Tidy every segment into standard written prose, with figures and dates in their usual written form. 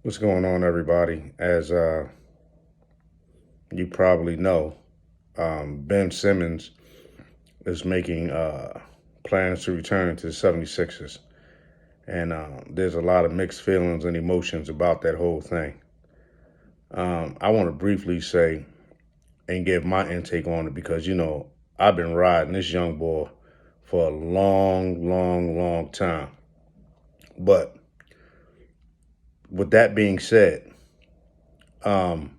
What's going on, everybody? As you probably know, Ben Simmons is making plans to return to the 76ers. And there's a lot of mixed feelings and emotions about that whole thing. I want to briefly say and give my intake on it because, I've been riding this young boy for a long, long, long time. But with that being said, um,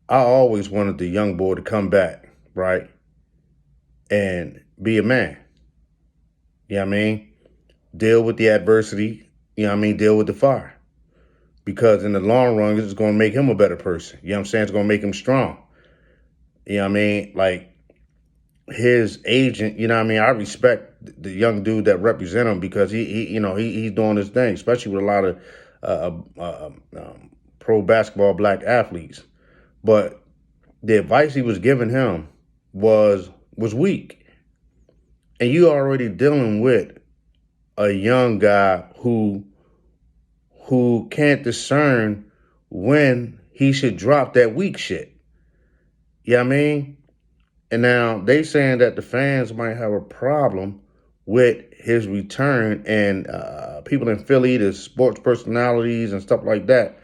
I always wanted the young boy to come back, right? And be a man. You know what I mean? Deal with the adversity. You know what I mean? Deal with the fire. Because in the long run, it's going to make him a better person. You know what I'm saying? It's going to make him strong. You know what I mean? Like his agent, you know what I mean? I respect the young dude that represent him because he's doing his thing, especially with a lot of pro basketball black athletes. But the advice he was giving him was weak. And you already dealing with a young guy who can't discern when he should drop that weak shit. You know what I mean? And now they saying that the fans might have a problem with his return and people in Philly, the sports personalities and stuff like that.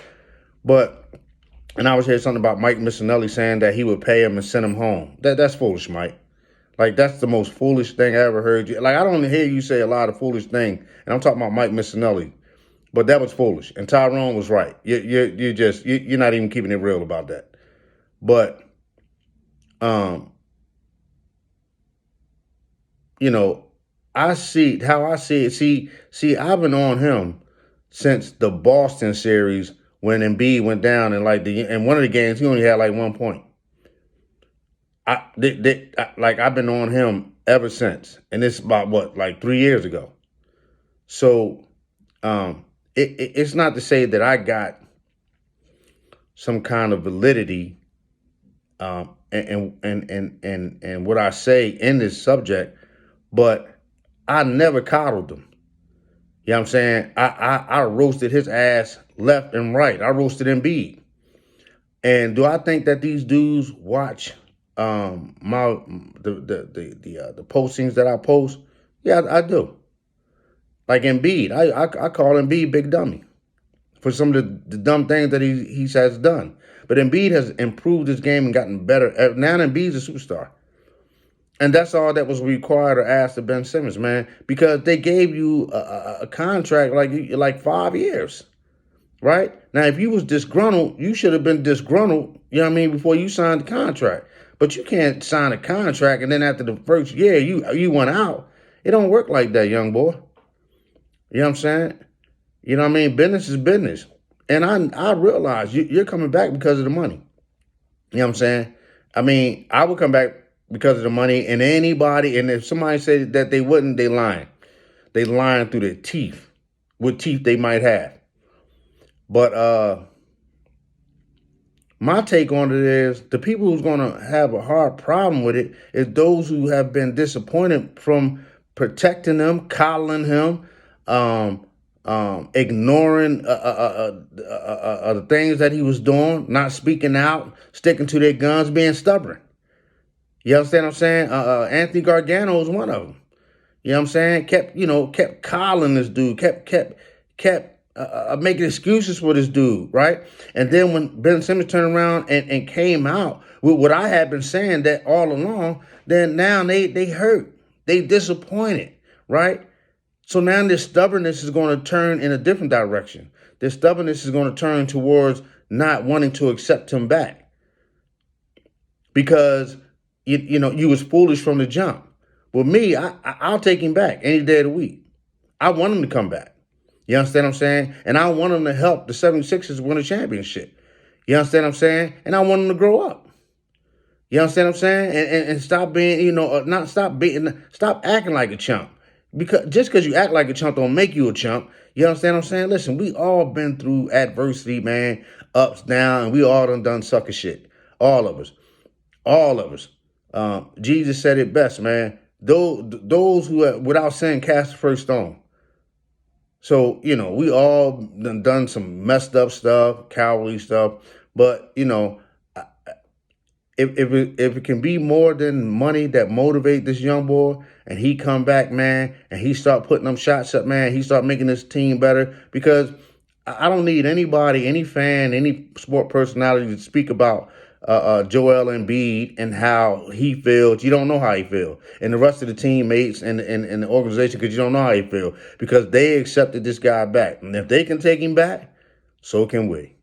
And I was hearing something about Mike Missinelli saying that he would pay him and send him home. That's foolish, Mike. Like, that's the most foolish thing I ever heard you. Like, I don't hear you say a lot of foolish things. And I'm talking about Mike Missinelli. But that was foolish. And Tyrone was right. You're not even keeping it real about that. But, um, you know, I see how I see it. See, I've been on him since the Boston series when Embiid went down and in one of the games he only had like 1 point. I've been on him ever since, and it's about what, like 3 years ago. So it's not to say that I got some kind of validity and what I say in this subject, but I never coddled him. You know what I'm saying? I roasted his ass left and right. I roasted Embiid. And do I think that these dudes watch my the postings that I post? Yeah, I do. Like Embiid, I call Embiid Big Dummy for some of the dumb things that he has done. But Embiid has improved his game and gotten better. Now Embiid's a superstar. And that's all that was required or asked of Ben Simmons, man, because they gave you a contract like 5 years, right? Now, if you was disgruntled, you should have been disgruntled, you know what I mean, before you signed the contract. But you can't sign a contract and then after the first year you went out. It don't work like that, young boy. You know what I'm saying? You know what I mean? Business is business. And I realize you're coming back because of the money. You know what I'm saying? I mean, I would come back because of the money, and if somebody said that they wouldn't, they lying. They lying through their teeth, what teeth they might have. But my take on it is the people who's going to have a hard problem with it is those who have been disappointed from protecting him, coddling him, ignoring the things that he was doing, not speaking out, sticking to their guns, being stubborn. You understand what I'm saying? Anthony Gargano was one of them. You know what I'm saying? Kept calling this dude, kept making excuses for this dude, right? And then when Ben Simmons turned around and came out with what I had been saying that all along, then now they hurt. They disappointed, right? So now their stubbornness is going to turn in a different direction. Their stubbornness is going to turn towards not wanting to accept him back because you was foolish from the jump. With me, I'll take him back any day of the week. I want him to come back. You understand what I'm saying? And I want him to help the 76ers win a championship. You understand what I'm saying? And I want him to grow up. You understand what I'm saying? And stop being, stop acting like a chump. Because you act like a chump don't make you a chump. You understand what I'm saying? Listen, we all been through adversity, man, ups, down, and we all done sucker shit. All of us. All of us. Jesus said it best, man. Those who, without sin, cast the first stone. So, we all done some messed up stuff, cowardly stuff. But, if it can be more than money that motivate this young boy, and he come back, man, and he start putting them shots up, man, he start making this team better. Because I don't need anybody, any fan, any sport personality to speak about Joel Embiid and how he feels. You don't know how he feels, and the rest of the teammates and the organization, because you don't know how he feels, because they accepted this guy back, and if they can take him back, so can we.